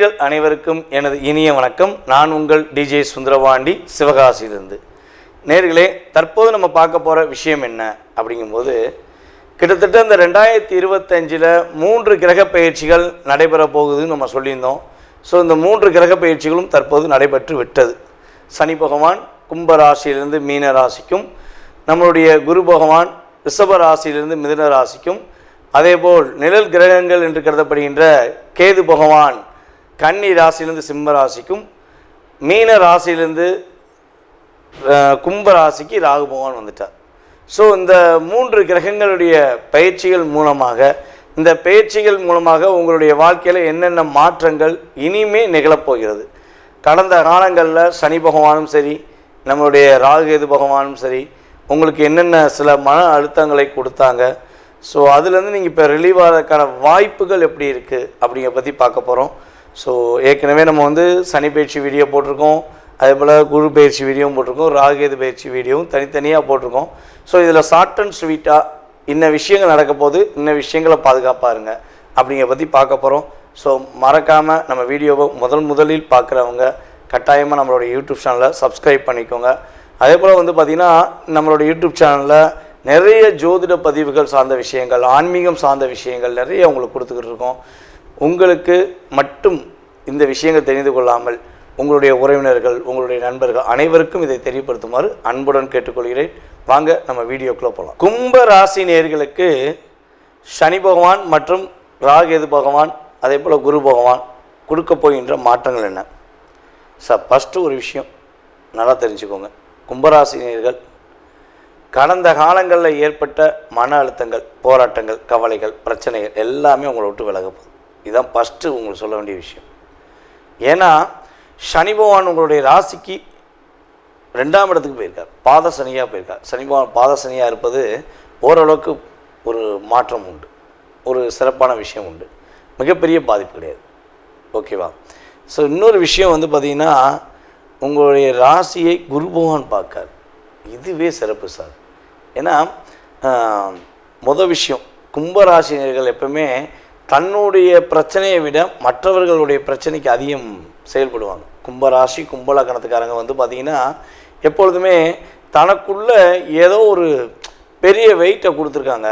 நேயர்கள் அனைவருக்கும் எனது இனிய வணக்கம். நான் உங்கள் டிஜே சுந்தரபாண்டி, சிவகாசியிலிருந்து. நேயர்களே, தற்போது நம்ம பார்க்க போகிற விஷயம் என்ன அப்படிங்கும்போது, கிட்டத்தட்ட இந்த 2025 3 கிரக பயிற்சிகள் நடைபெற போகுதுன்னு நம்ம சொல்லியிருந்தோம். ஸோ இந்த 3 கிரக பயிற்சிகளும் தற்போது நடைபெற்று விட்டது. சனி பகவான் கும்ப ராசியிலிருந்து மீன ராசிக்கும், நம்மளுடைய குரு பகவான் ரிஷப ராசியிலிருந்து மிதுன ராசிக்கும், அதேபோல் நிழல் கிரகங்கள் என்று கருதப்படுகின்ற கேது பகவான் கன்னி ராசியிலிருந்து சிம்ம ராசிக்கும், மீன ராசியிலிருந்து கும்ப ராசிக்கு ராகு பகவான் வந்துட்டார். ஸோ இந்த 3 கிரகங்களுடைய பயிற்சிகள் மூலமாக, இந்த பயிற்சிகள் மூலமாக உங்களுடைய வாழ்க்கையில் என்னென்ன மாற்றங்கள் இனிமே நிகழப்போகிறது. கடந்த காலங்களில் சனி பகவானும் சரி, நம்மளுடைய ராகு கேது பகவானும் சரி, உங்களுக்கு என்னென்ன சில மன அழுத்தங்களை கொடுத்தாங்க. ஸோ அதுலேருந்து நீங்கள் இப்போ ரிலீவ் ஆகிறதுக்கான வாய்ப்புகள் எப்படி இருக்குது அப்படிங்கிற பற்றி பார்க்க போகிறோம். ஸோ ஏற்கனவே நம்ம சனி பயிற்சி வீடியோ போட்டிருக்கோம், அதே போல் குரு பயிற்சி வீடியோவும் போட்டிருக்கோம், ராகுகேது பயிற்சி வீடியோவும் தனித்தனியாக போட்டிருக்கோம். ஸோ இதில் ஷார்ட் அண்ட் ஸ்வீட்டாக இன்ன விஷயங்கள் நடக்க போது, இன்ன விஷயங்களை பாதுகாப்பாக இருங்க அப்படிங்கிற பற்றி பார்க்க போகிறோம். ஸோ மறக்காமல் நம்ம வீடியோவை முதலில் பார்க்குறவங்க கட்டாயமாக நம்மளோட யூடியூப் சேனலை சப்ஸ்கிரைப் பண்ணிக்கோங்க. அதே போல் பார்த்திங்கன்னா நம்மளோட யூடியூப் சேனலில் நிறைய ஜோதிட பதிவுகள் சார்ந்த விஷயங்கள், ஆன்மீகம் சார்ந்த விஷயங்கள் நிறைய உங்களுக்கு கொடுத்துக்கிட்டு இருக்கோம். உங்களுக்கு மட்டும் இந்த விஷயங்கள் தெரிந்து கொள்ளாமல் உங்களுடைய உறவினர்கள், உங்களுடைய நண்பர்கள் அனைவருக்கும் இதை தெரியப்படுத்துமாறு அன்புடன் கேட்டுக்கொள்கிறேன். வாங்க நம்ம வீடியோக்குள்ளே போகலாம். கும்ப ராசி நேயர்களுக்கு சனி பகவான் மற்றும் ராகுகேது பகவான், அதே போல் குரு பகவான் கொடுக்க போகின்ற மாற்றங்கள் என்ன? சார், ஃபஸ்ட்டு ஒரு விஷயம் நல்லா தெரிஞ்சுக்கோங்க. கும்பராசி நேயர்கள் கடந்த காலங்களில் ஏற்பட்ட மன அழுத்தங்கள், போராட்டங்கள், கவலைகள், பிரச்சனைகள் எல்லாமே உங்களை விட்டு விலக போகுது. இதுதான் ஃபஸ்ட்டு உங்களுக்கு சொல்ல வேண்டிய விஷயம். ஏன்னா சனி பகவான் உங்களுடைய ராசிக்கு 2ஆம் இடத்துக்கு போயிருக்கார், பாத சனியாக போயிருக்கார். சனி பகவான் பாத சனியாக இருப்பது ஓரளவுக்கு ஒரு மாற்றம் உண்டு, ஒரு சிறப்பான விஷயம் உண்டு, மிகப்பெரிய பாதிப்பு கிடையாது. ஓகேவா? ஸோ இன்னொரு விஷயம் பார்த்திங்கன்னா, உங்களுடைய ராசியை குரு பகவான் பார்க்கார். இதுவே சிறப்பு சார். ஏன்னா விஷயம், கும்பராசினியர்கள் எப்பவுமே தன்னுடைய பிரச்சனையை விட மற்றவர்களுடைய பிரச்சனைக்கு அதிகம் செயல்படுவாங்க. கும்பராசி கும்பலக்கணத்துக்காரங்க பார்த்திங்கன்னா எப்பொழுதுமே தனக்குள்ள ஏதோ ஒரு பெரிய வெயிட்டை கொடுத்துருக்காங்க,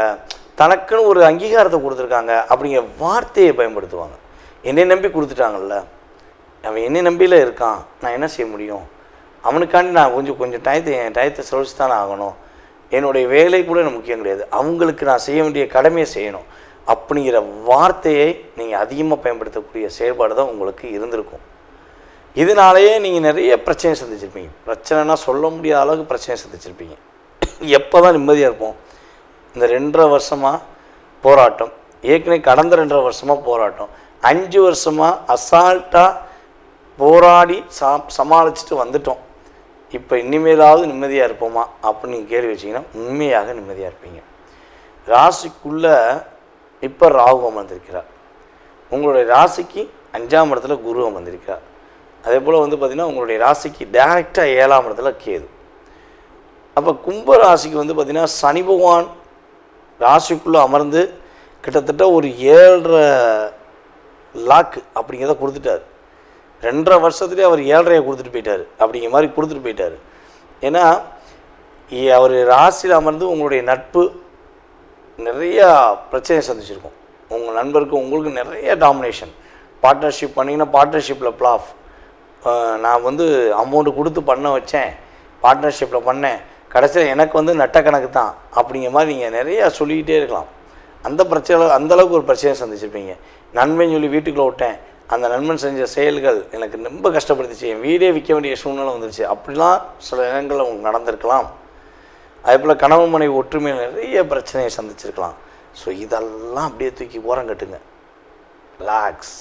தனக்குன்னு ஒரு அங்கீகாரத்தை கொடுத்துருக்காங்க அப்படிங்கிற வார்த்தையை பயன்படுத்துவாங்க. என்னை நம்பி கொடுத்துட்டாங்கல்ல, அவன் என்னை நம்பியில் இருக்கான், நான் என்ன செய்ய முடியும், அவனுக்காண்டி நான் கொஞ்சம் டயத்தை செலவிச்சு தானே ஆகணும், என்னுடைய வேலை கூட எனக்கு முக்கியம் கிடையாது, அவங்களுக்கு நான் செய்ய வேண்டிய கடமையை செய்யணும் அப்படிங்கிற வார்த்தையை நீங்கள் அதிகமாக பயன்படுத்தக்கூடிய செயல்பாடு தான் உங்களுக்கு இருந்திருக்கும். இதனாலேயே நீங்கள் நிறைய பிரச்சனையை சந்திச்சிருப்பீங்க. பிரச்சனைனா சொல்ல முடியாத அளவுக்கு பிரச்சனையை சந்திச்சிருப்பீங்க. எப்போ தான் நிம்மதியாக இருப்போம்? இந்த 2.5 வருஷமாக போராட்டம், ஏற்கனவே கடந்த 2.5 வருஷமாக போராட்டம், 5 வருஷமாக அசால்ட்டாக போராடி சமாளிச்சுட்டு வந்துட்டோம். இப்போ இனிமேலாவது நிம்மதியாக இருப்போமா அப்படின்னு நீங்கள் கேள்வி வச்சிங்கன்னா உண்மையாக நிம்மதியாக இருப்பீங்க. ராசிக்குள்ளே இப்போ ராகு அமர்ந்திருக்கிறார். உங்களுடைய ராசிக்கு 5ஆம் இடத்துல குரு அமர்ந்திருக்கிறார். அதே போல் பார்த்திங்கன்னா உங்களுடைய ராசிக்கு டைரெக்டாக 7ஆம் இடத்துல கேது. அப்போ கும்ப ராசிக்கு பார்த்திங்கன்னா சனி பகவான் ராசிக்குள்ளே அமர்ந்து கிட்டத்தட்ட ஒரு 7.5 லாக்கு அப்படிங்கிறத கொடுத்துட்டார். 2.5 வருஷத்துலேயே அவர் 7.5 கொடுத்துட்டு போயிட்டார், அப்படிங்கிற மாதிரி கொடுத்துட்டு போயிட்டார். ஏன்னா அவர் ராசியில் அமர்ந்து உங்களுடைய நட்பு நிறையா பிரச்சனையை சந்திச்சிருக்கும். உங்கள் நண்பருக்கு உங்களுக்கு நிறைய டாமினேஷன். பார்ட்னர்ஷிப் பண்ணிங்கன்னா பார்ட்னர்ஷிப்பில் ப்ளாஃப், நான் அமௌண்ட்டு கொடுத்து பண்ண வச்சேன், பார்ட்னர்ஷிப்பில் பண்ணேன், கடைசியில் எனக்கு நட்ட கணக்கு தான் அப்படிங்கிற மாதிரி நீங்கள் நிறையா சொல்லிக்கிட்டே இருக்கலாம். அந்த பிரச்சனை, அந்தளவுக்கு ஒரு பிரச்சனையை சந்திச்சிருப்பீங்க. நண்பன் சொல்லி வீட்டுக்குள்ளே விட்டேன், அந்த நண்பன் செஞ்ச செயல்கள் எனக்கு ரொம்ப கஷ்டப்படுத்திச்சு, என் வீடே விற்க வேண்டிய சூழ்நிலை வந்துருச்சு, அப்படிலாம் சில இடங்களில் உங்களுக்கு நடந்திருக்கலாம். அதே போல் கணவன் மனைவி ஒற்றுமையில் நிறைய பிரச்சனையை சந்திச்சிருக்கலாம். ஸோ இதெல்லாம் அப்படியே தூக்கி ஓரம் கட்டுங்க. ரிலாக்ஸ்,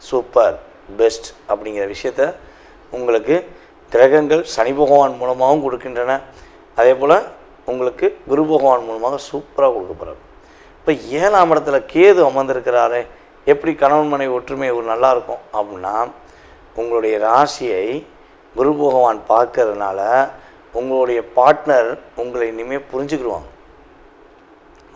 சூப்பர், பெஸ்ட் அப்படிங்கிற விஷயத்த உங்களுக்கு கிரகங்கள் சனி பகவான் மூலமாகவும் கொடுக்கின்றன. அதே போல் உங்களுக்கு குரு பகவான் மூலமாக சூப்பராக கொடுக்க போகிறார். இப்போ 7ஆம் இடத்துல கேது அமர்ந்திருக்கிறாரே, எப்படி கணவன் மனைவி ஒற்றுமை ஒரு நல்லாயிருக்கும் அப்படின்னா, உங்களுடைய ராசியை குரு பகவான் பார்க்கறதுனால உங்களுடைய பார்ட்னர் உங்களை இனிமேல் புரிஞ்சுக்கிடுவாங்க.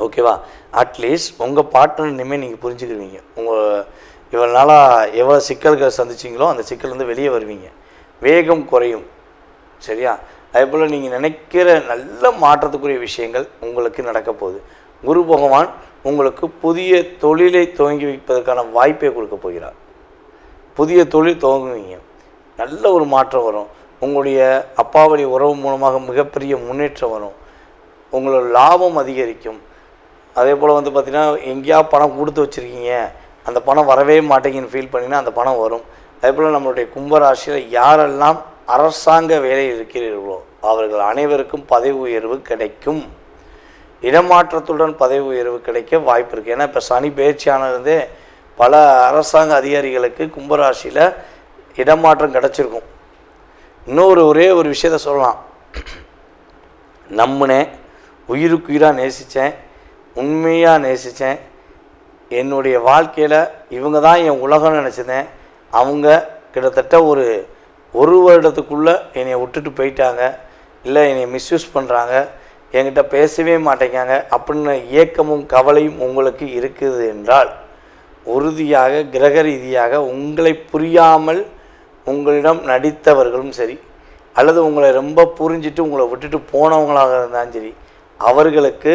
ஓகேவா? அட்லீஸ்ட் உங்கள் பார்ட்னர் இனிமேல் நீங்கள் புரிஞ்சுக்கிடுவீங்க. உங்கள் இவ்வளோ நாளாக எவ்வளோ சிக்கல்கள் சந்திச்சிங்களோ அந்த சிக்கல்லேருந்து வெளியே வருவீங்க. வேகம் குறையும். சரியா? அதே போல் நீங்கள் நினைக்கிற நல்ல மாற்றத்துக்குரிய விஷயங்கள் உங்களுக்கு நடக்க போகுது. குரு பகவான் உங்களுக்கு புதிய தொழிலை துவங்கி வைப்பதற்கான வாய்ப்பை கொடுக்க போகிறார். புதிய தொழில் துவங்குவீங்க, நல்ல ஒரு மாற்றம் வரும். உங்களுடைய அப்பாவளி உறவு மூலமாக மிகப்பெரிய முன்னேற்றம் வரும். உங்களோட லாபம் அதிகரிக்கும். அதே போல் வந்து பார்த்திங்கன்னா எங்கேயா பணம் கொடுத்து வச்சுருக்கீங்க, அந்த பணம் வரவே மாட்டேங்குன்னு ஃபீல் பண்ணிங்கன்னா அந்த பணம் வரும். அதே போல் நம்மளுடைய கும்பராசியில் யாரெல்லாம் அரசாங்க வேலையில் இருக்கிறீர்களோ அவர்கள் அனைவருக்கும் பதவி உயர்வு கிடைக்கும். இடமாற்றத்துடன் பதவி உயர்வு கிடைக்க வாய்ப்பு இருக்குது. ஏன்னா இப்போ சனி பயிற்சியானதே பல அரசாங்க அதிகாரிகளுக்கு கும்பராசியில் இடமாற்றம் கிடச்சிருக்கும். ஒரே ஒரு விஷயத்த சொல்லலாம். நம்பினேன், உயிருக்கு உயிராக நேசித்தேன், உண்மையாக நேசித்தேன், என்னுடைய வாழ்க்கையில் இவங்க தான் என் உலகம்னு நினச்சிதேன். அவங்க கிட்டத்தட்ட ஒரு வருடத்துக்குள்ளே என்னை விட்டுட்டு போயிட்டாங்க, இல்லை என்னை மிஸ்யூஸ் பண்ணுறாங்க, என்கிட்ட பேசவே மாட்டேங்காங்க அப்படின்னு ஏக்கமும் கவலையும் உங்களுக்கு இருக்குது என்றால் உறுதியாக கிரக ரீதியாக உங்களை புரியாமல் உங்களிடம் நடித்தவர்களும் சரி, அல்லது உங்களை ரொம்ப புரிஞ்சிட்டு உங்களை விட்டுட்டு போனவங்களாக இருந்தாலும் சரி, அவர்களுக்கு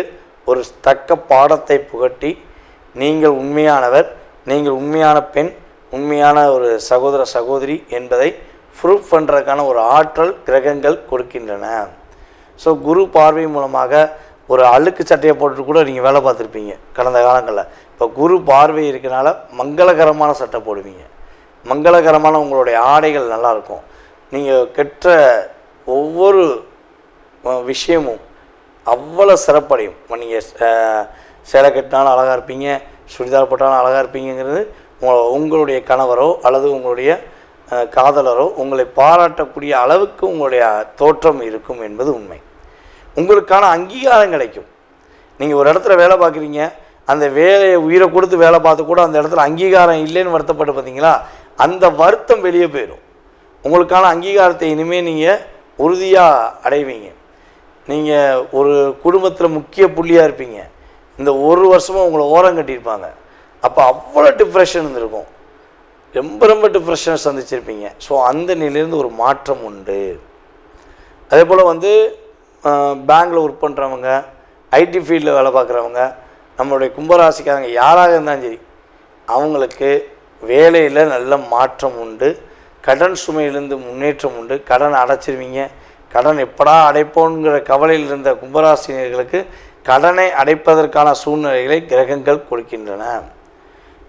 ஒரு தக்க பாடத்தை புகட்டி நீங்கள் உண்மையானவர், நீங்கள் உண்மையான பெண், உண்மையான ஒரு சகோதர சகோதரி என்பதை ப்ரூஃப் பண்ணுறதுக்கான ஒரு ஆற்றல் கிரகங்கள் கொடுக்கின்றன. ஸோ குரு பார்வை மூலமாக ஒரு அழுக்கு சட்டையை போட்டு கூட நீங்கள் வேலை பார்த்துருப்பீங்க கடந்த காலங்களில். இப்போ குரு பார்வை இருக்கனால மங்களகரமான சட்டை போடுவீங்க, மங்களகரமான உங்களுடைய ஆடைகள் நல்லாயிருக்கும். நீங்கள் கெட்ட ஒவ்வொரு விஷயமும் அவ்வளோ சிறப்படையும். நீங்கள் சேலை கட்டினாலும் அழகாக இருப்பீங்க, சுடிதார் போட்டாலும் அழகாக இருப்பீங்கிறது உங்களுடைய கணவரோ அல்லது உங்களுடைய காதலரோ உங்களை பாராட்டக்கூடிய அளவுக்கு உங்களுடைய தோற்றம் இருக்கும் என்பது உண்மை. உங்களுக்கான அங்கீகாரம் கிடைக்கும். நீங்கள் ஒரு இடத்துல வேலை பார்க்குறீங்க, அந்த வேலையை உயிரை கொடுத்து வேலை பார்த்து கூட அந்த இடத்துல அங்கீகாரம் இல்லைன்னு வருத்தப்பட்டு பார்த்தீங்களா, அந்த வருத்தம் வெளியே போயிடும். உங்களுக்கான அங்கீகாரத்தை இனிமேல் நீங்கள் உறுதியாக அடைவீங்க. நீங்கள் ஒரு குடும்பத்தில் முக்கிய புள்ளியாக இருப்பீங்க, இந்த ஒரு வருஷமாக உங்களை ஓரம் கட்டியிருப்பாங்க. அப்போ அவ்வளோ டிப்ரெஷன் இருந்திருக்கும், ரொம்ப டிப்ரெஷனை சந்திச்சிருப்பீங்க. ஸோ அந்த நிலையிலேருந்து ஒரு மாற்றம் உண்டு. அதே போல் வந்து பேங்கில் ஒர்க் பண்ணுறவங்க, ஐடி ஃபீல்டில் வேலை பார்க்குறவங்க, நம்மளுடைய கும்பராசிக்காரங்க யாராக இருந்தாலும் சரி, அவங்களுக்கு வேலையில் நல்ல மாற்றம் உண்டு. கடன் சுமையிலிருந்து முன்னேற்றம் உண்டு. கடன் அடைச்சிருவீங்க. கடன் எப்படா அடைப்போங்கிற கவலையில் இருந்த கும்பராசினியர்களுக்கு கடனை அடைப்பதற்கான சூழ்நிலைகளை கிரகங்கள் கொடுக்கின்றன.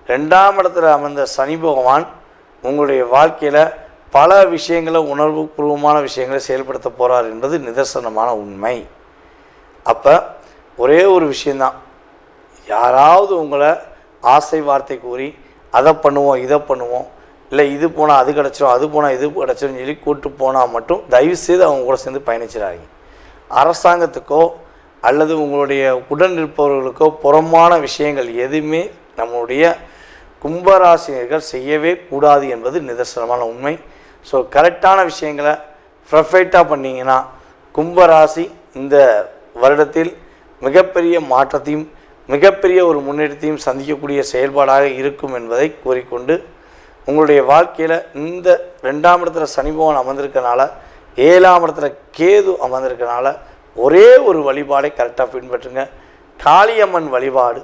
2ஆம் இடத்துல அமர்ந்த சனி பகவான் உங்களுடைய வாழ்க்கையில் பல விஷயங்களை, உணர்வு பூர்வமான விஷயங்களை செயல்படுத்த போகிறார் என்பது நிதர்சனமான உண்மை. அப்போ ஒரே ஒரு விஷயந்தான், யாராவது உங்களை ஆசை வார்த்தை கூறி அதை பண்ணுவோம் இதை பண்ணுவோம், இல்லை இது போனால் அது கிடச்சிரும், அது போனால் இது கிடச்சிரும் சொல்லி கூப்பிட்டு போனால் மட்டும் தயவுசெய்து அவங்க கூட சேர்ந்து பயணிச்சிடாதீங்க. அரசாங்கத்துக்கோ அல்லது உங்களுடைய உடன் இருப்பவர்களுக்கோ புறமான விஷயங்கள் எதுவுமே நம்முடைய கும்பராசினியர்கள் செய்யவே கூடாது என்பது நிதர்சனமான உண்மை. ஸோ கரெக்டான விஷயங்களை ப்ரொஃபைட்டாக பண்ணிங்கன்னா கும்பராசி இந்த வருடத்தில் மிகப்பெரிய மாற்றத்தையும் மிகப்பெரிய ஒரு முன்னேற்றத்தையும் சந்திக்கக்கூடிய செயல்பாடாக இருக்கும் என்பதை கூறிக்கொண்டு, உங்களுடைய வாழ்க்கையில் இந்த 2ஆம் இடத்துல சனி பகவான் அமர்ந்திருக்கனால, 7ஆம் இடத்துல கேது அமர்ந்திருக்கனால ஒரே ஒரு வழிபாடை கரெக்டாக பின்பற்றுங்க. காளியம்மன் வழிபாடு,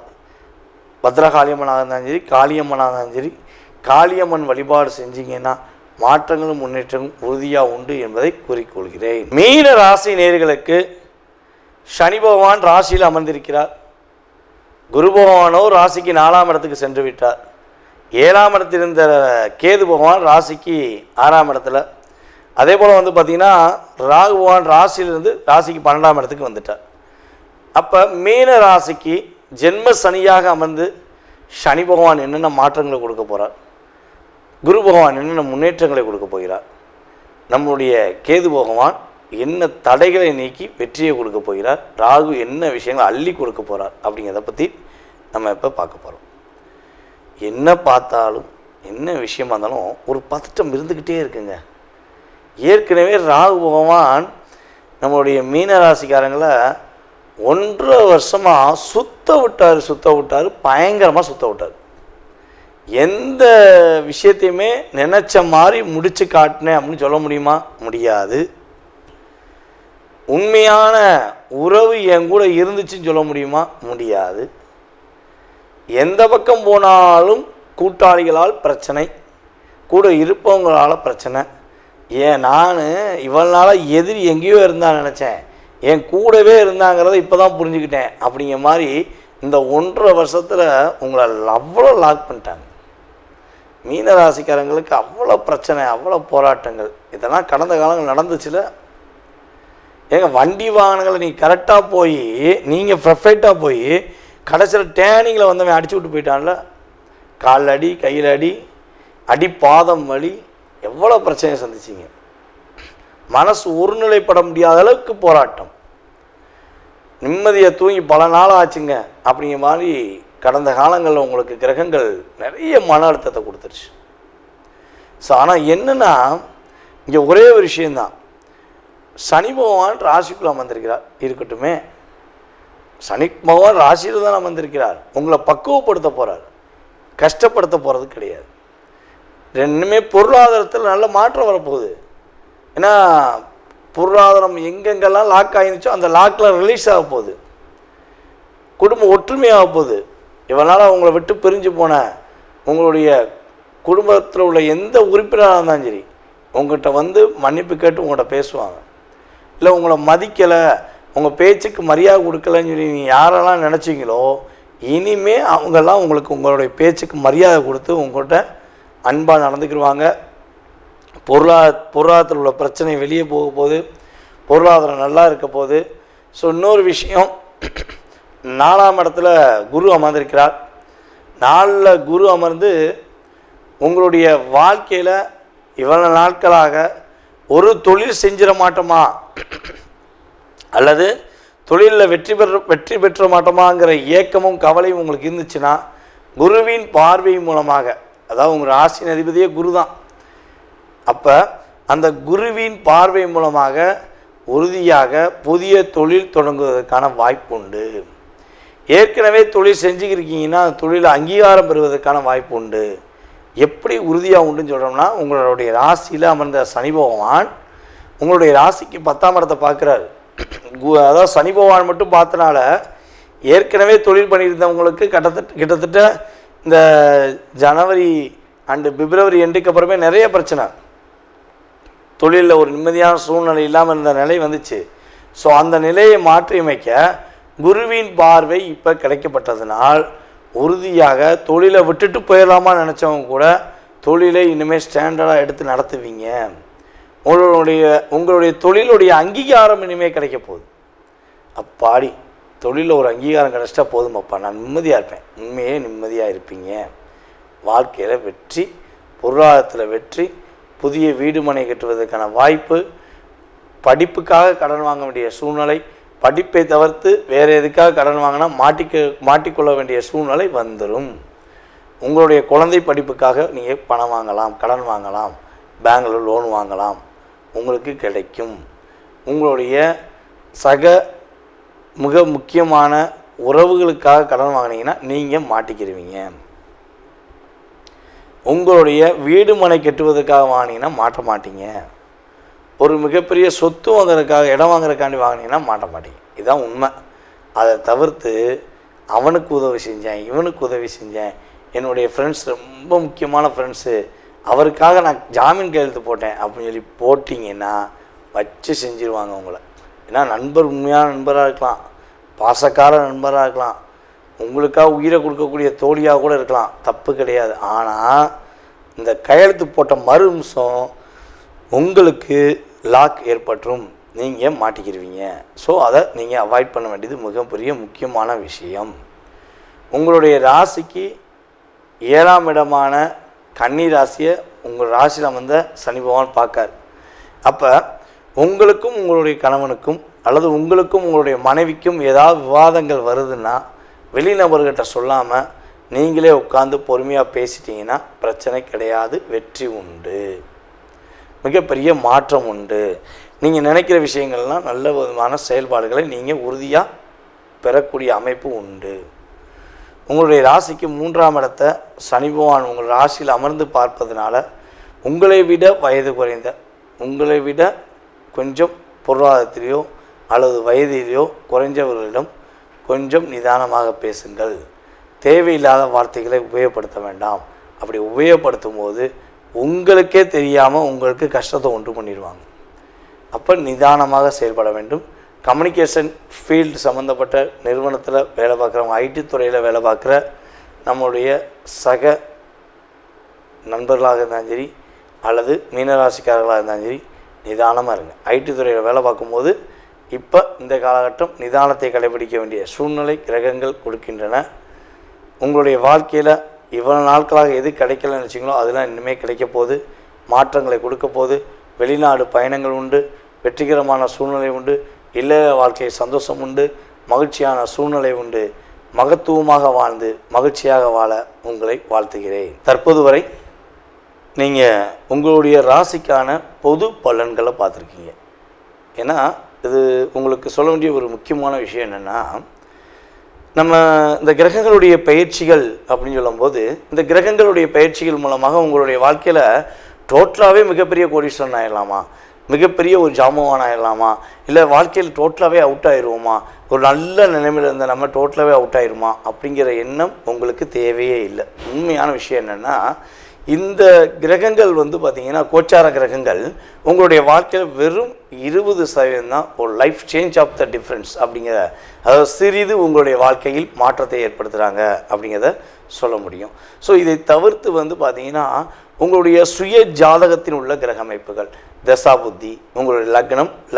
பத்ரகாளியம்மனாக இருந்தாலும் சரி, காளியம்மனாக இருந்தாலும் சரி, காளியம்மன் வழிபாடு செஞ்சீங்கன்னா மாற்றங்களும் முன்னேற்றங்களும் உறுதியாக உண்டு என்பதை கூறிக்கொள்கிறேன். மீன ராசி நேயர்களுக்கு சனி பகவான் ராசியில் அமர்ந்திருக்கிறார். குரு பகவானோ ராசிக்கு 4ஆம் இடத்துக்கு சென்று விட்டார். 7ஆம் இடத்தில் இருந்த கேது பகவான் ராசிக்கு 6ஆம் இடத்துல. அதே போல் வந்து பார்த்திங்கன்னா ராகு பகவான் ராசியிலிருந்து ராசிக்கு 12ஆம் இடத்துக்கு வந்துட்டார். அப்போ மீன ராசிக்கு ஜென்ம சனியாக அமர்ந்து சனி பகவான் என்னென்ன மாற்றங்களை கொடுக்க போகிறார், குரு பகவான் என்னென்ன முன்னேற்றங்களை கொடுக்க போகிறார், நம்முடைய கேது பகவான் என்ன தடைகளை நீக்கி வெற்றியை கொடுக்க போகிறார், ராகு என்ன விஷயங்களை அள்ளி கொடுக்க போகிறார் அப்படிங்கிறத பற்றி நம்ம இப்போ பார்க்க போகிறோம். என்ன பார்த்தாலும் என்ன விஷயமா இருந்தாலும் ஒரு பதட்டம் இருந்துக்கிட்டே இருக்குங்க. ஏற்கனவே ராகு பகவான் நம்மளுடைய மீனராசிக்காரங்களை 1.5 வருஷமாக சுத்த விட்டார், பயங்கரமாக சுத்த விட்டார். எந்த விஷயத்தையுமே நினச்ச மாதிரி முடித்து காட்டினேன் அப்படின்னு சொல்ல முடியுமா? முடியாது. உண்மையான உறவு என் கூட இருந்துச்சுன்னு சொல்ல முடியுமா? முடியாது. எந்த பக்கம் போனாலும் கூட்டாளிகளால் பிரச்சனை, கூட இருப்பவங்களால் பிரச்சனை. ஏன் நான் இவ்வளோ நாளாக எதிரி எங்கேயோ இருந்தான்னு நினச்சேன், என் கூடவே இருந்தாங்கிறத இப்போ தான் புரிஞ்சுக்கிட்டேன் அப்படிங்கிற மாதிரி இந்த 1.5 வருஷத்தில் உங்களை அவ்வளோ லாக் பண்ணிட்டாங்க. மீனராசிக்காரங்களுக்கு அவ்வளோ பிரச்சனை, அவ்வளோ போராட்டங்கள். இதெல்லாம் கடந்த காலங்கள் நடந்துச்சுல. ஏங்க வண்டி வாகனங்களை நீங்கள் கரெக்டாக போய் நீங்கள் பர்ஃபெக்டாக போய் கடைசியில் டேனிங்கில் வந்தவன் அடிச்சு விட்டு போயிட்டான்ல. கால் அடி, கையில் அடி, அடி பாதம் வலி, எவ்வளோ பிரச்சனையை சந்திச்சிங்க. மனசு ஒருநிலைப்பட முடியாத அளவுக்கு போராட்டம். நிம்மதியை தூங்கி பல நாள் ஆச்சுங்க அப்படிங்கிற மாதிரி கடந்த காலங்களில் உங்களுக்கு கிரகங்கள் நிறைய மன அழுத்தத்தை கொடுத்துருச்சு. ஸோ ஆனால் என்னென்னா இங்கே ஒரே ஒரு விஷயந்தான், சனி பகவான் ராசிக்குள்ளே அமர்ந்திருக்கிறார். இருக்கட்டுமே, சனி பகவான் ராசியில் தான் அமர்ந்திருக்கிறார். உங்களை பக்குவப்படுத்த போகிறார், கஷ்டப்படுத்த போகிறது கிடையாது. ரெண்டுமே பொருளாதாரத்தில் நல்ல மாற்றம் வரப்போகுது. ஏன்னா பொருளாதாரம் எங்கெங்கெல்லாம் லாக் ஆகிருந்துச்சோ அந்த லாக்கில் ரிலீஸ் ஆக போகுது. குடும்பம் ஒற்றுமையாக போகுது. இவனால் உங்களை விட்டு பிரிஞ்சு போன உங்களுடைய குடும்பத்தில் உள்ள எந்த உறுப்பினராக இருந்தாலும் சரி உங்கள்கிட்ட வந்து மன்னிப்பு கேட்டு உங்கள்கிட்ட பேசுவாங்க. இல்லை உங்களை மதிக்கலை, உங்கள் பேச்சுக்கு மரியாதை கொடுக்கலன்னு சொல்லி நீங்கள் யாரெல்லாம் நினச்சிங்களோ இனிமே அவங்கெல்லாம் உங்களுக்கு உங்களுடைய பேச்சுக்கு மரியாதை கொடுத்து உங்கள்கிட்ட அன்பாக நடந்துக்கிடுவாங்க. பொருளாதாரத்தில் உள்ள பிரச்சனை வெளியே போக போகுது, பொருளாதாரம் நல்லா இருக்க போகுது. ஸோ இன்னொரு விஷயம், 4ஆம் இடத்துல குரு அமர்ந்திருக்கிறார். 4ல் குரு அமர்ந்து உங்களுடைய வாழ்க்கையில் இவ்வளவு நாட்களாக ஒரு தொழில் செஞ்சிட மாட்டோமா அல்லது தொழிலில் வெற்றி பெற்ற மாட்டோமாங்கிற ஏக்கமும் கவலையும் உங்களுக்கு இருந்துச்சுன்னா குருவின் பார்வை மூலமாக, அதாவது உங்கள் ராசியின் அதிபதியே குரு தான், அப்போ அந்த குருவின் பார்வை மூலமாக உறுதியாக புதிய தொழில் தொடங்குவதற்கான வாய்ப்பு உண்டு. ஏற்கனவே தொழில் செஞ்சுக்கிருக்கீங்கன்னா அந்த தொழிலை அங்கீகாரம் பெறுவதற்கான வாய்ப்பு உண்டு. எப்படி உறுதியாக உண்டுன்னு சொல்கிறோம்னா, உங்களுடைய ராசியில் அமர்ந்த சனி பகவான் உங்களுடைய ராசிக்கு 10ஆம் இடத்தை பார்க்குறாரு. அதாவது சனி பகவான் மட்டும் பார்த்தனால ஏற்கனவே தொழில் பண்ணியிருந்தவங்களுக்கு கிட்டத்தட்ட இந்த ஜனவரி அண்டு பிப்ரவரி எண்டுக்கு அப்புறமே நிறைய பிரச்சனை, தொழிலில் ஒரு நிம்மதியான சூழ்நிலை இல்லாமல் இருந்த நிலை வந்துச்சு. ஸோ அந்த நிலையை மாற்றியமைக்க குருவின் பார்வை இப்போ கிடைக்கப்பட்டதுனால் உறுதியாக தொழிலை விட்டுட்டு போயிடலாமா நினச்சவங்க கூட தொழிலை இனிமேல் ஸ்டாண்டர்டாக எடுத்து நடத்துவீங்க. உங்களுடைய தொழிலுடைய அங்கீகாரம் இனிமேல் கிடைக்க போகுது. அப்பாடி தொழிலில் ஒரு அங்கீகாரம் கிடைச்சிட்டா போதுமாப்பா, நான் நிம்மதியாக இருப்பேன். உண்மையே நிம்மதியாக இருப்பீங்க. வாழ்க்கையில் வெற்றி, பொருளாதாரத்தில் வெற்றி, புதிய வீடு மனை கட்டுவதற்கான வாய்ப்பு, படிப்புக்காக கடன் வாங்க வேண்டிய சூழ்நிலை, படிப்பை தவிர்த்து வேறு எதுக்காக கடன் வாங்கினா மாட்டிக்கொள்ள வேண்டிய சூழ்நிலை வந்துடும். உங்களுடைய குழந்தை படிப்புக்காக நீங்கள் பணம் வாங்கலாம், கடன் வாங்கலாம், பேங்கில் லோன் வாங்கலாம், உங்களுக்கு கிடைக்கும். உங்களுடைய மிக முக்கியமான உறவுகளுக்காக கடன் வாங்கினீங்கன்னா நீங்கள் மாட்டிக்கிடுவீங்க. உங்களுடைய வீடு மனை கட்டுவதற்காக வாங்கினீங்கன்னா மாட்ட மாட்டீங்க. ஒரு மிகப்பெரிய சொத்து வாங்குறதுக்காக இடம் வாங்குறதுக்காண்டி வாங்கினீங்கன்னா மாட்ட மாட்டீங்க. இதுதான் உண்மை. அதை தவிர்த்து அவனுக்கு உதவி செஞ்சேன், இவனுக்கு உதவி செஞ்சேன், என்னுடைய ஃப்ரெண்ட்ஸ் ரொம்ப முக்கியமான ஃப்ரெண்ட்ஸு, அவருக்காக நான் ஜாமீன் கையெழுத்து போட்டேன் அப்படின்னு சொல்லி போட்டிங்கன்னா வச்சு செஞ்சுருவாங்க உங்களை. ஏன்னா நண்பர் உண்மையான நண்பராக இருக்கலாம், பாசக்கார நண்பராக இருக்கலாம், உங்களுக்காக உயிரை கொடுக்கக்கூடிய தோழியாக கூட இருக்கலாம், தப்பு கிடையாது. ஆனால் இந்த கையெழுத்து போட்ட மறு நிமிஷம் உங்களுக்கு லாக் ஏற்பட்டுரும், நீங்கள் மாட்டிக்கிடுவீங்க. ஸோ அதை நீங்கள் அவாய்ட் பண்ண வேண்டியது மிகப்பெரிய முக்கியமான விஷயம். உங்களுடைய ராசிக்கு 7ஆம் இடமான கன்னி ராசியை உங்கள் ராசியில் வந்த சனி பகவான் பார்க்கார். அப்போ உங்களுக்கும் உங்களுடைய கணவனுக்கும் அல்லது உங்களுக்கும் உங்களுடைய மனைவிக்கும் ஏதாவது விவாதங்கள் வருதுன்னா வெளிநபர்கிட்ட சொல்லாமல் நீங்களே உட்காந்து பொறுமையாக பேசிட்டீங்கன்னா பிரச்சனை கிடையாது, வெற்றி உண்டு, மிகப்பெரிய மாற்றம் உண்டு. நீங்கள் நினைக்கிற விஷயங்கள்லாம் நல்ல விதமான செயல்பாடுகளை நீங்கள் உறுதியாக பெறக்கூடிய அமைப்பு உண்டு. உங்களுடைய ராசிக்கு 3ஆம் இடத்தை சனி பகவான் உங்கள் ராசியில் அமர்ந்து பார்ப்பதனால உங்களை விட வயது குறைந்த, உங்களை விட கொஞ்சம் பொருளாதாரத்திலேயோ அல்லது வயதிலேயோ குறைஞ்சவர்களிடம் கொஞ்சம் நிதானமாக பேசுங்கள். தேவையில்லாத வார்த்தைகளை உபயோகப்படுத்த வேண்டாம். அப்படி உபயோகப்படுத்தும் போது உங்களுக்கே தெரியாமல் உங்களுக்கு கஷ்டத்தை உண்டு பண்ணிடுவாங்க. அப்போ நிதானமாக செயல்பட வேண்டும். கம்யூனிகேஷன் ஃபீல்டு சம்மந்தப்பட்ட நிறுவனத்தில் வேலை பார்க்குறவங்க, ஐடி துறையில் வேலை பார்க்குற நம்மளுடைய சக நண்பர்களாக இருந்தாலும் சரி அல்லது மீனராசிக்காரர்களாக இருந்தாலும் சரி, நிதானமாக இருங்க. ஐடி துறையில் வேலை பார்க்கும்போது இப்போ இந்த காலகட்டம் நிதானத்தை கடைபிடிக்க வேண்டிய சூழ்நிலை கிரகங்கள் கொடுக்கின்றன. உங்களுடைய வாழ்க்கையில் இவ்வளோ நாட்களாக எது கிடைக்கலன்னு வச்சிங்களோ அதெல்லாம் இன்னுமே கிடைக்க போகுது. மாற்றங்களை கொடுக்க போகுது. வெளிநாடு பயணங்கள் உண்டு, வெற்றிகரமான சூழ்நிலை உண்டு, இல்லற வாழ்க்கை சந்தோஷம் உண்டு, மகிழ்ச்சியான சூழ்நிலை உண்டு. மகத்துவமாக வாழ்ந்து மகிழ்ச்சியாக வாழ உங்களை வாழ்த்துகிறேன். தற்போது வரை நீங்கள் உங்களுடைய ராசிக்கான பொது பலன்களை பார்த்துருக்கீங்க. ஏன்னா இது உங்களுக்கு சொல்ல வேண்டிய ஒரு முக்கியமான விஷயம் என்னென்னா, நம்ம இந்த கிரகங்களுடைய பயிற்சிகள் அப்படின்னு சொல்லும்போது இந்த கிரகங்களுடைய பயிற்சிகள் மூலமாக உங்களுடைய வாழ்க்கையில் டோட்டலாகவே மிகப்பெரிய கோடீஸ்வரன் ஆகிடலாமா, மிகப்பெரிய ஒரு ஜாமவான் ஆகிடலாமா, இல்லை வாழ்க்கையில் டோட்டலாகவே அவுட் ஆகிடுவோமா, ஒரு நல்ல நிலைமையில் இருந்த நம்ம டோட்டலாகவே அவுட் ஆகிடுமா அப்படிங்கிற எண்ணம் உங்களுக்கு தேவையே இல்லை. உண்மையான விஷயம் என்னென்னா, இந்த கிரகங்கள் பார்த்திங்கன்னா கோச்சார கிரகங்கள் உங்களுடைய வாழ்க்கையில் வெறும் 20% தான் ஒரு life change of the difference அப்படிங்கிற, அதாவது சிறிது உங்களுடைய வாழ்க்கையில் மாற்றத்தை ஏற்படுத்துகிறாங்க அப்படிங்கிறத சொல்ல முடியும். ஸோ இதை தவிர்த்து பார்த்திங்கன்னா உங்களுடைய சுய ஜாதகத்தில் உள்ள கிரக அமைப்புகள், தசாபுத்தி, உங்களுடைய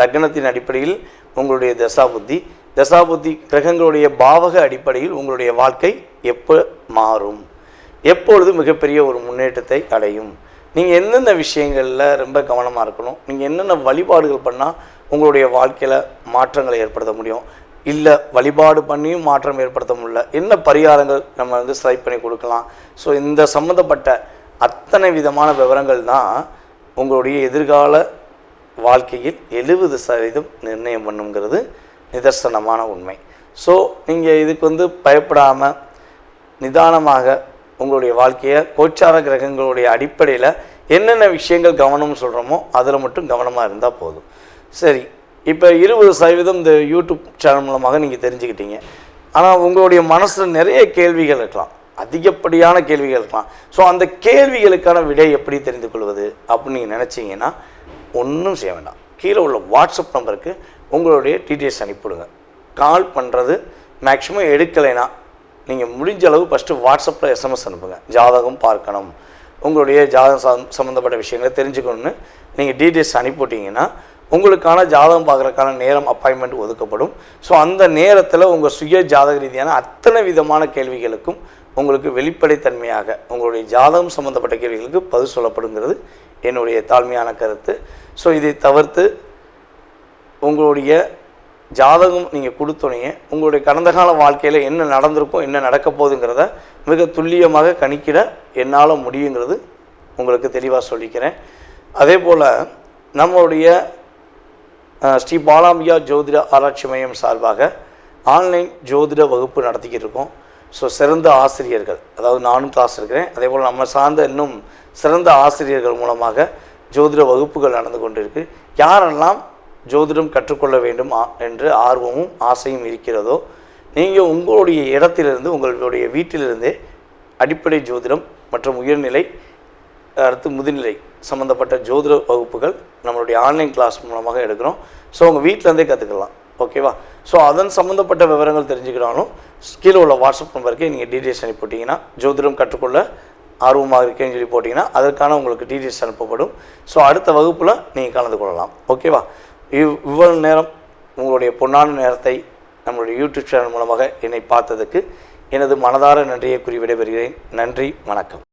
லக்னத்தின் அடிப்படையில் உங்களுடைய தசாபுத்தி கிரகங்களுடைய பாவக அடிப்படையில் உங்களுடைய வாழ்க்கை எப்போ மாறும், எப்பொழுது மிகப்பெரிய ஒரு முன்னேற்றத்தை அடையும், நீங்கள் எந்தெந்த விஷயங்களில் ரொம்ப கவனமாக இருக்கணும், நீங்கள் என்னென்ன வழிபாடுகள் பண்ணால் உங்களுடைய வாழ்க்கையில் மாற்றங்களை ஏற்படுத்த முடியும், இல்லை வழிபாடு பண்ணியும் மாற்றம் ஏற்படுத்த முடியல, என்ன பரிகாரங்கள் நம்ம செலக்ட் பண்ணி கொடுக்கலாம். ஸோ இந்த சம்மந்தப்பட்ட அத்தனை விதமான விவரங்கள் தான் உங்களுடைய எதிர்கால வாழ்க்கையில் 70% நிர்ணயம் பண்ணுங்கிறது நிதர்சனமான உண்மை. ஸோ நீங்கள் இதுக்கு பயப்படாமல் நிதானமாக உங்களுடைய வாழ்க்கையை கோச்சார கிரகங்களுடைய அடிப்படையில் என்னென்ன விஷயங்கள் கவனம்னு சொல்கிறோமோ அதில் மட்டும் கவனமாக இருந்தால் போதும். சரி, இப்போ 20% இந்த யூடியூப் சேனல் மூலமாக நீங்கள் தெரிஞ்சுக்கிட்டீங்க. ஆனால் உங்களுடைய மனசில் நிறைய கேள்விகள் இருக்கலாம், அதிகப்படியான கேள்விகள் இருக்கலாம். ஸோ அந்த கேள்விகளுக்கான விடை எப்படி தெரிந்து கொள்வது அப்படின்னு நீங்கள் நினச்சிங்கன்னா ஒன்றும் செய்ய வேண்டாம். கீழே உள்ள வாட்ஸ்அப் நம்பருக்கு உங்களுடைய டீட்டெயில்ஸ் அனுப்பிவிடுங்க. கால் பண்ணுறது மேக்ஸிமம் எடுக்கலைன்னா நீங்கள் முடிஞ்ச அளவு ஃபஸ்ட்டு வாட்ஸ்அப்பில் எஸ்எம்எஸ் அனுப்புங்க. ஜாதகம் பார்க்கணும், உங்களுடைய ஜாதகம் சம்மந்தப்பட்ட விஷயங்களை தெரிஞ்சுக்கணுன்னு நீங்கள் டீட்டெயில்ஸ் அனுப்பிவிட்டிங்கன்னா உங்களுக்கான ஜாதகம் பார்க்குறதுக்கான நேரம் அப்பாயின்மெண்ட் ஒதுக்கப்படும். ஸோ அந்த நேரத்தில் உங்கள் சுய ஜாதக ரீதியான அத்தனை விதமான கேள்விகளுக்கும் உங்களுக்கு வெளிப்படைத்தன்மையாக உங்களுடைய ஜாதகம் சம்மந்தப்பட்ட கேள்விகளுக்கு பதில் சொல்லப்படுங்கிறது என்னுடைய தாழ்மையான கருத்து. ஸோ இதை தவிர்த்து உங்களுடைய ஜாதகம் நீங்கள் கொடுத்தோன்னே உங்களுடைய கடந்த கால வாழ்க்கையில் என்ன நடந்திருக்கும், என்ன நடக்க போகுதுங்கிறத மிக துல்லியமாக கணிக்கிட என்னால் முடியுங்கிறது உங்களுக்கு தெளிவாக சொல்லிக்கிறேன். அதே போல் நம்மளுடைய ஸ்ரீ பாலாம்பிகா ஜோதிட ஆராய்ச்சி மையம் சார்பாக ஆன்லைன் ஜோதிட வகுப்பு நடத்திக்கிட்டு இருக்கோம். ஸோ சிறந்த ஆசிரியர்கள், அதாவது நானும் கிளாஸ் இருக்கிறேன், அதே போல் நம்ம சார்ந்த இன்னும் சிறந்த ஆசிரியர்கள் மூலமாக ஜோதிட வகுப்புகள் நடந்து கொண்டு இருக்குது. யாரெல்லாம் ஜோதிடம் கற்றுக்கொள்ள வேண்டும் என்று ஆர்வமும் ஆசையும் இருக்கிறதோ நீங்கள் உங்களுடைய இடத்திலிருந்து உங்களுடைய வீட்டிலிருந்தே அடிப்படை ஜோதிடம் மற்றும் உயர்நிலை அடுத்து முதுநிலை சம்மந்தப்பட்ட ஜோதிட வகுப்புகள் நம்மளுடைய ஆன்லைன் கிளாஸ் மூலமாக எடுக்கிறோம். ஸோ உங்கள் வீட்டிலேருந்தே கற்றுக்கலாம். ஓகேவா? ஸோ அதன் சம்மந்தப்பட்ட விவரங்கள் தெரிஞ்சுக்கிறாலும் கீழே உள்ள வாட்ஸ்அப் நம்பருக்கு நீங்கள் டீட்டெயில்ஸ் அனுப்பிவிட்டிங்கன்னா, ஜோதிடம் கற்றுக்கொள்ள ஆர்வமாக இருக்கேன்னு சொல்லி போட்டிங்கன்னா அதற்கான உங்களுக்கு டீட்டெயில்ஸ் அனுப்பப்படும். ஸோ அடுத்த வகுப்பில் நீங்கள் கலந்து கொள்ளலாம். ஓகேவா? இவ்வளவு நேரம் உங்களுடைய பொன்னான நேரத்தை நம்மளுடைய யூடியூப் சேனல் மூலமாக என்னை பார்த்ததுக்கு எனது மனதார நன்றியை கூறி விடைபெறுகிறேன். நன்றி, வணக்கம்.